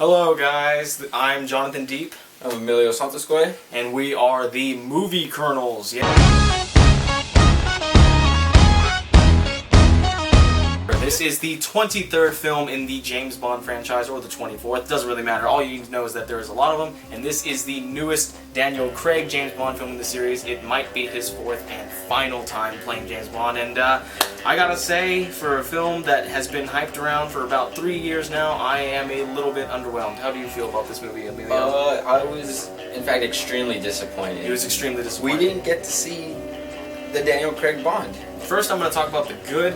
Hello guys, I'm Jonathan Deep. I'm Emilio Santoscoy. And we are the Movie Colonels. Yeah. This is the 23rd film in the James Bond franchise, or the 24th, doesn't really matter. All you need to know is that there is a lot of them, and this is the newest Daniel Craig James Bond film in the series. It might be his fourth and final time playing James Bond, and I gotta say, for a film that has been hyped around for about 3 years now, I am a little bit underwhelmed. How do you feel about this movie, Emilio? I was, in fact, extremely disappointed. He was extremely disappointed. We didn't get to see the Daniel Craig Bond. First, I'm going to talk about the good.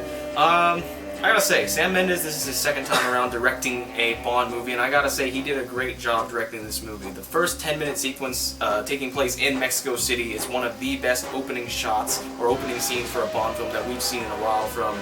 I gotta say, Sam Mendes, this is his second time around directing a Bond movie, and I gotta say, he did a great job directing this movie. The first 10-minute sequence taking place in Mexico City is one of the best opening shots, or opening scenes for a Bond film that we've seen in a while, from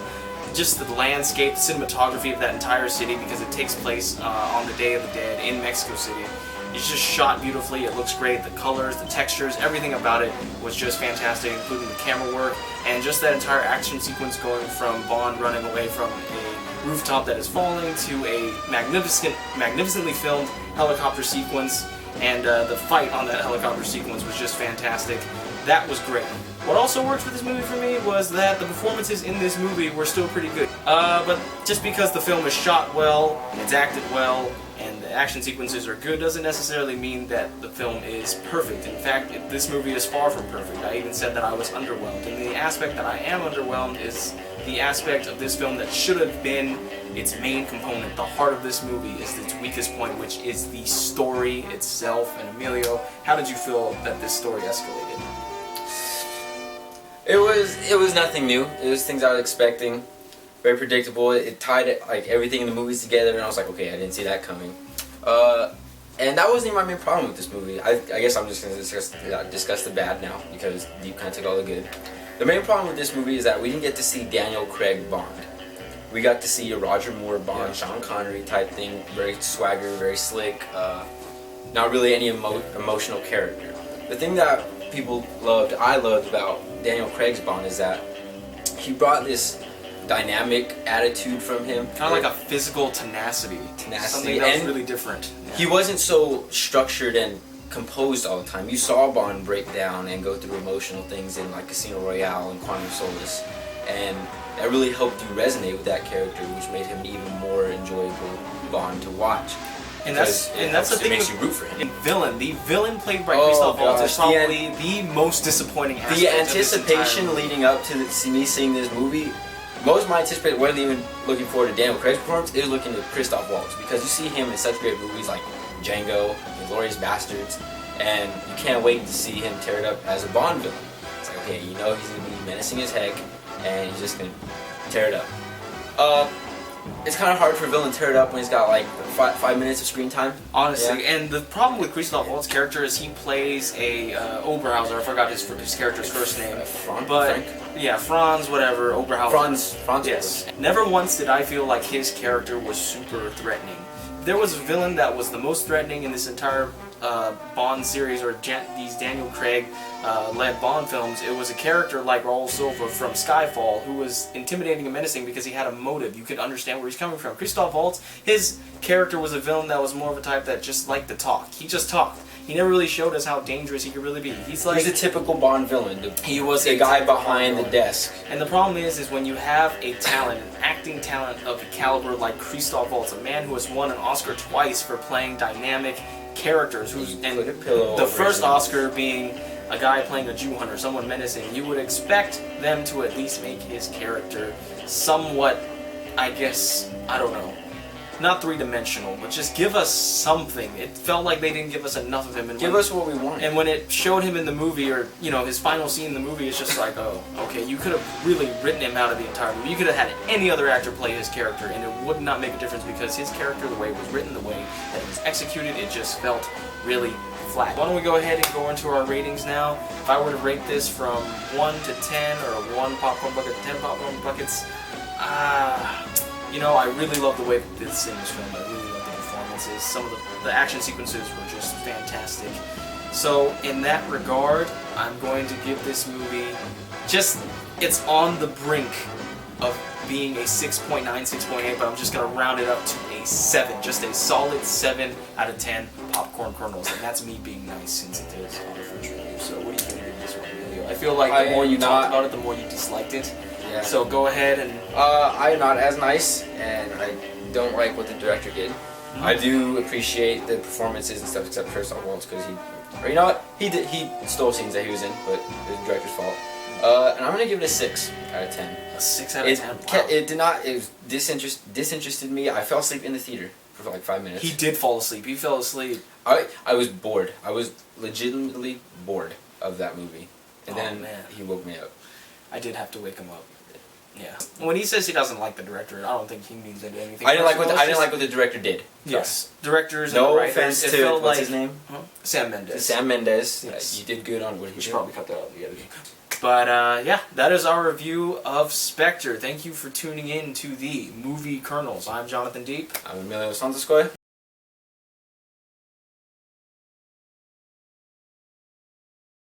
just the landscape, the cinematography of that entire city, because it takes place on the Day of the Dead in Mexico City. It's just shot beautifully, it looks great, the colors, the textures, everything about it was just fantastic, including the camera work, and just that entire action sequence going from Bond running away from a rooftop that is falling to a magnificently filmed helicopter sequence, and the fight on that helicopter sequence was just fantastic. That was great. What also worked for this movie for me was that the performances in this movie were still pretty good. But just because the film is shot well, and it's acted well, and the action sequences are good doesn't necessarily mean that the film is perfect. In fact, this movie is far from perfect. I even said that I was underwhelmed. And the aspect that I am underwhelmed is the aspect of this film that should have been its main component. The heart of this movie is its weakest point, which is the story itself. And Emilio, how did you feel that this story escalated? It was nothing new. It was things I was expecting. Very predictable. It tied like everything in the movies together, and I was like, okay, I didn't see that coming. And that wasn't even my main problem with this movie. I guess I'm just going to discuss the bad now, because you kind of took all the good. The main problem with this movie is that we didn't get to see Daniel Craig Bond. We got to see a Roger Moore Bond, Sean Connery type thing, very swagger, very slick, not really any emotional character. The thing that people loved, I loved about Daniel Craig's Bond is that he brought this dynamic attitude from him. Kind of like a physical tenacity. Something that was really different. Yeah. He wasn't so structured and composed all the time. You saw Bond break down and go through emotional things in like Casino Royale and Quantum of Solace, and that really helped you resonate with that character, which made him an even more enjoyable Bond to watch. And that's the thing. It makes you root for him. The villain played by Christoph Waltz is probably the most disappointing aspect. The anticipation leading up to me seeing this movie. Most of my anticipation wasn't even looking forward to Daniel Craig's performance, it was looking to Christoph Waltz, because you see him in such great movies like Django, Inglourious Bastards, and you can't wait to see him tear it up as a Bond villain. It's like, okay, you know he's going to be menacing as heck, and he's just going to tear it up. It's kind of hard for a villain to tear it up when he's got like 5 minutes of screen time. Honestly, yeah. And the problem with Christoph Waltz's character is he plays a Oberhauser. I forgot his character's first name. Frank? Yeah, Franz, whatever, Oberhauser. Franz. Yes. Never once did I feel like his character was super threatening. There was a villain that was the most threatening in this entire Bond series, or these Daniel Craig led Bond films. It was a character like Raul Silva from Skyfall, who was intimidating and menacing because he had a motive. You could understand where he's coming from. Christoph Waltz, his character was a villain that was more of a type that just liked to talk. He just talked. He never really showed us how dangerous he could really be. He's a typical Bond villain. He was a guy behind the desk. And the problem is when you have a talent, an acting talent of the caliber like Christoph Waltz, a man who has won an Oscar twice for playing dynamic characters, the first Oscar being a guy playing a Jew hunter, someone menacing, you would expect them to at least make his character somewhat, I guess, I don't know, not three-dimensional, but just give us something. It felt like they didn't give us enough of him. And give us what we want. And when it showed him in the movie, or his final scene in the movie, it's just like, oh, okay, you could have really written him out of the entire movie. You could have had any other actor play his character, and it would not make a difference, because his character, the way it was written, the way that it was executed, it just felt really flat. Why don't we go ahead and go into our ratings now? If I were to rate this from 1 to 10, or 1 popcorn bucket to 10 popcorn buckets, I really love the way that this thing was filmed. I really love the performances. Some of the action sequences were just fantastic. So in that regard, I'm going to give this movie it's on the brink of being a 6.9, 6.8, but I'm just going to round it up to a a 7, just a solid 7 out of 10 popcorn kernels, and that's me being nice since it is on the first review. So what are you gonna give this one, Emilio? I feel like the more you talked about it, the more you disliked it. Yeah. So go ahead and. I am not as nice, and I don't like what the director did. I do appreciate the performances and stuff, except Christoph Waltz, because or you know what, he stole scenes that he was in, but it was the director's fault. And I'm gonna give it a 6 out of 10. A 6 out of 10. Wow. It did not. It was disinterested me. I fell asleep in the theater for like 5 minutes. He did fall asleep. He fell asleep. I was bored. I was legitimately bored of that movie, and then man. he woke me up. I did have to wake him up. Yeah. When he says he doesn't like the director, I don't think he means anything. I didn't like what the director did. Yes, directors. No and writers, offense it to felt what's like, his name? Sam Mendes. Sam Mendes. Yes. You did good on what he We did. should probably cut that out of the editing. But yeah, that is our review of Spectre. Thank you for tuning in to the Movie Kernels. I'm Jonathan Deep. I'm Emilio Santos.